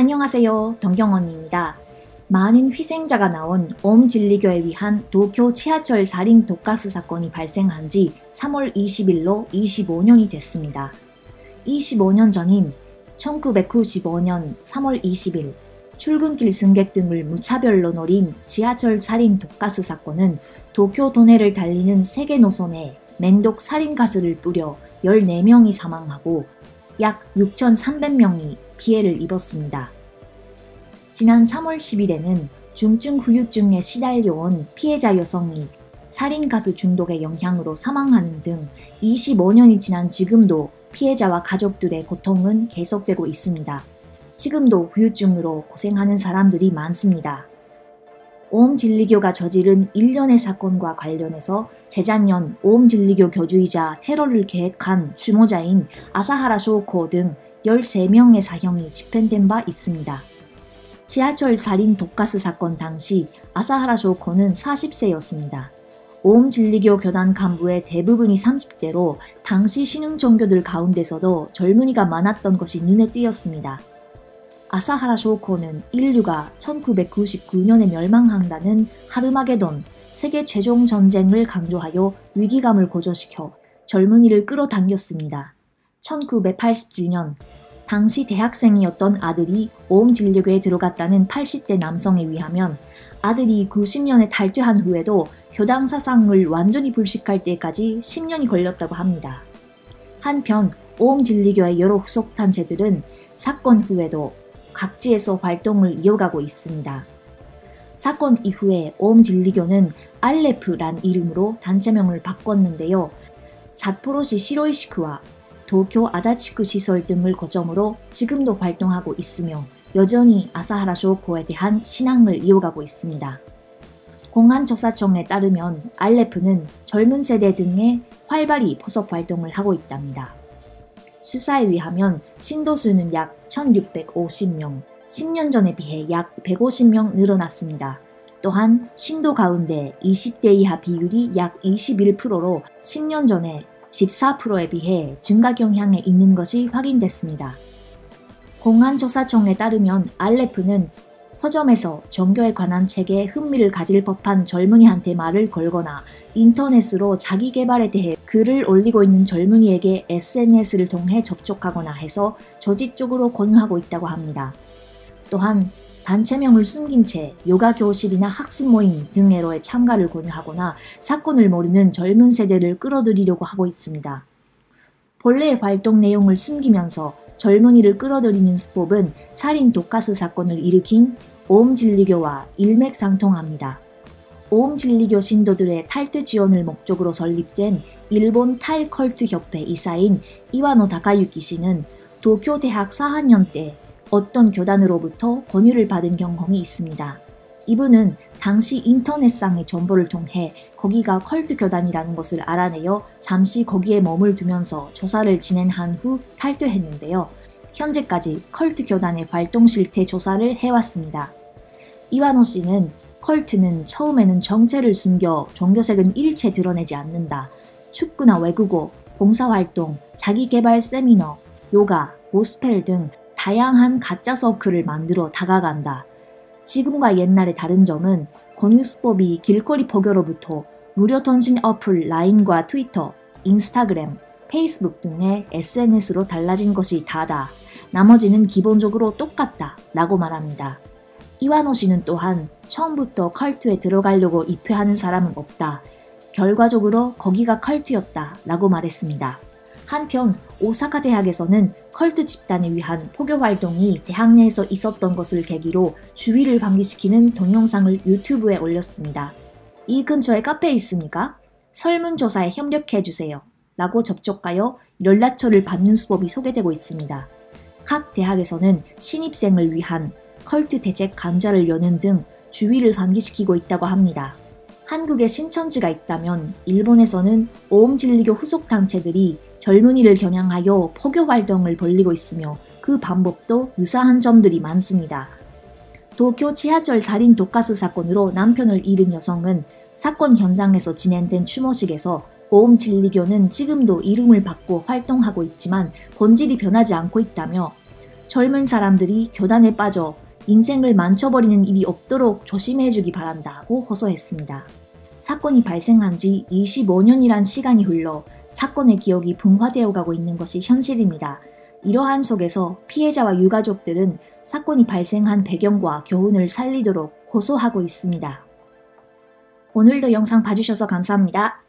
안녕하세요. 정경언니입니다. 많은 희생자가 나온 오음진리교에 위한 도쿄 지하철 살인 독가스 사건이 발생한 지 3월 20일로 25년이 됐습니다. 25년 전인 1995년 3월 20일 출근길 승객 등을 무차별로 노린 지하철 살인 독가스 사건은 도쿄 도내를 달리는 세계 노선에 맹독 살인가스를 뿌려 14명이 사망하고 약 6,300명이 피해를 입었습니다. 지난 3월 10일에는 중증 후유증에 시달려온 피해자 여성이 살인가스 중독의 영향으로 사망하는 등 25년이 지난 지금도 피해자와 가족들의 고통은 계속되고 있습니다. 지금도 후유증으로 고생하는 사람들이 많습니다. 오음진리교가 저지른 일련의 사건과 관련해서 재작년 오음진리교 교주이자 테러를 계획한 주모자인 아사하라 쇼코 등 13명의 사형이 집행된 바 있습니다. 지하철 살인 독가스 사건 당시 아사하라 쇼코는 40세였습니다. 오음진리교 교단 간부의 대부분이 30대로 당시 신흥 종교들 가운데서도 젊은이가 많았던 것이 눈에 띄었습니다. 아사하라 쇼코는 인류가 1999년에 멸망한다는 하르마게돈 세계 최종 전쟁을 강조하여 위기감을 고조시켜 젊은이를 끌어당겼습니다. 1987년 당시 대학생이었던 아들이 오음진리교에 들어갔다는 80대 남성에 의하면 아들이 90년에 탈퇴한 후에도 교당 사상을 완전히 불식할 때까지 10년이 걸렸다고 합니다. 한편 오음진리교의 여러 후속 단체들은 사건 후에도 각지에서 활동을 이어가고 있습니다. 사건 이후에 오음진리교는 알레프란 이름으로 단체명을 바꿨는데요. 삿포로시 시로이시크와 도쿄 아다치쿠 시설 등을 거점으로 지금도 활동하고 있으며 여전히 아사하라 쇼코에 대한 신앙을 이어가고 있습니다. 공안조사청에 따르면 알레프는 젊은 세대 등에 활발히 포섭 활동을 하고 있답니다. 수사에 의하면 신도수는 약 1650명, 10년 전에 비해 약 150명 늘어났습니다. 또한 신도 가운데 20대 이하 비율이 약 21%로 10년 전에 14%에 비해 증가 경향에 있는 것이 확인됐습니다. 공안조사청에 따르면 알레프는 서점에서 종교에 관한 책에 흥미를 가질 법한 젊은이한테 말을 걸거나 인터넷으로 자기 개발에 대해 글을 올리고 있는 젊은이에게 SNS를 통해 접촉하거나 해서 조직 쪽으로 권유하고 있다고 합니다. 또한 단체명을 숨긴 채 요가 교실이나 학습 모임 등에로의 참가를 권유하거나 사건을 모르는 젊은 세대를 끌어들이려고 하고 있습니다. 본래의 활동 내용을 숨기면서 젊은이를 끌어들이는 수법은 살인 독가스 사건을 일으킨 오음진리교와 일맥상통합니다. 오음진리교 신도들의 탈퇴 지원을 목적으로 설립된 일본 탈컬트 협회 이사인 이와노 다카유키 씨는 도쿄 대학 4학년 때 어떤 교단으로부터 권유를 받은 경험이 있습니다. 이분은 당시 인터넷상의 정보를 통해 거기가 컬트 교단이라는 것을 알아내어 잠시 거기에 머물두면서 조사를 진행한 후 탈퇴했는데요. 현재까지 컬트 교단의 활동 실태 조사를 해왔습니다. 이와노 씨는 컬트는 처음에는 정체를 숨겨 종교색은 일체 드러내지 않는다. 축구나 외국어, 봉사활동, 자기개발 세미너, 요가, 고스펠 등 다양한 가짜 서클을 만들어 다가간다. 지금과 옛날의 다른 점은 권유수법이 길거리 포교로부터 무료 통신 어플 라인과 트위터, 인스타그램, 페이스북 등의 SNS로 달라진 것이 다다. 나머지는 기본적으로 똑같다 라고 말합니다. 이와노 씨는 또한 처음부터 컬트에 들어가려고 입회하는 사람은 없다. 결과적으로 거기가 컬트였다 라고 말했습니다. 한편 오사카 대학에서는 컬트 집단에 위한 포교 활동이 대학 내에서 있었던 것을 계기로 주의를 환기시키는 동영상을 유튜브에 올렸습니다. 이 근처에 카페 있습니까? 설문조사에 협력해주세요 라고 접촉하여 연락처를 받는 수법이 소개되고 있습니다. 각 대학에서는 신입생을 위한 컬트 대책 강좌를 여는 등 주의를 환기시키고 있다고 합니다. 한국에 신천지가 있다면 일본에서는 오음진리교 후속 단체들이 젊은이를 겨냥하여 포교 활동을 벌이고 있으며 그 방법도 유사한 점들이 많습니다. 도쿄 지하철 살인 독가스 사건으로 남편을 잃은 여성은 사건 현장에서 진행된 추모식에서 오음진리교는 지금도 이름을 받고 활동하고 있지만 본질이 변하지 않고 있다며 젊은 사람들이 교단에 빠져 인생을 망쳐버리는 일이 없도록 조심해주기 바란다고 호소했습니다. 사건이 발생한 지 25년이란 시간이 흘러 사건의 기억이 분화되어 가고 있는 것이 현실입니다. 이러한 속에서 피해자와 유가족들은 사건이 발생한 배경과 교훈을 살리도록 호소하고 있습니다. 오늘도 영상 봐주셔서 감사합니다.